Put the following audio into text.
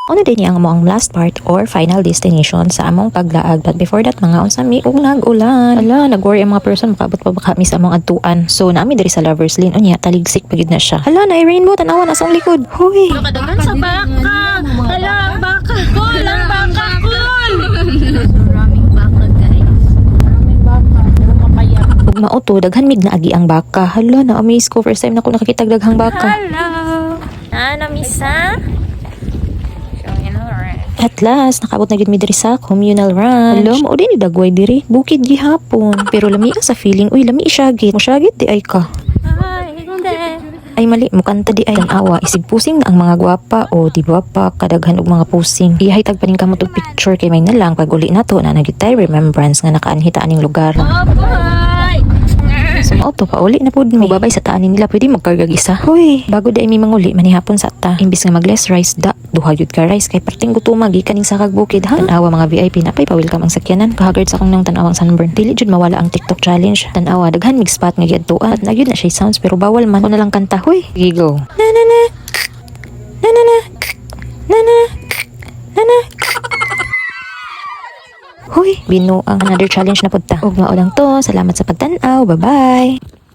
Ano din yang mo ang last part or final destination sa among paglaag. But before that, mga unsami ug nag-ulan. Hala, nag-worry ang mga person makabot pa baka mi sa among adtuan. So naami diri sa Lovers Lane unya taligsik pagid na siya. Hala, na rainbow tanawa na sa likod. Hoy. Nakadagan sa baka. Hala, ang baka. Cool, ang baka. Cool. Maraming baka, guys. Maraming baka. Pero mapaya. Ug mauto daghan mig naagi ang baka. Hala, na-amaze ko first time na ko nakakita daghang baka. Hello. Ano, Misa? At last, nakabot na gid mi diri sa communal ranch. Hala, mao din ni dagway diri. Bukid gihapon. Pero lami ang sa feeling, uy lami isyagit. Mosyagit di ay ka. Ay, hindi. Ay mali, mukanta di ay awa. Isig pusing na ang mga gwapa o di ba pa kadaghan og mga pusing. Iyahay tagpaning kamot og picture kay may nalang pag uli nato na nagitay remembrance nga nakaanhita aning lugar. Bye. So mauto pa uli na pud mi. Babay sa taanin nila pwede magkargag isa. Hoy, bago di mi manguli manihapon sa ta. Imbis nga mag less rice da, duha gyud ka rice kay perting gutuma gikan ning sakag bukid ha. Tanawa mga VIP na pay pa-welcome ang sakyanan. Kahagard sa akong nang tanawang sunburn. Dili jud mawala ang TikTok challenge. Tanawa daghan mig spot nga giadtuan. Na gyud na siya sounds pero bawal man ko na lang kanta. Hoy, sige go. Na na na. Na na na. Na na. Na na. Hoy, binuang another challenge na pud ta. Ug mao lang to. Salamat sa pagtan-aw. Bye-bye.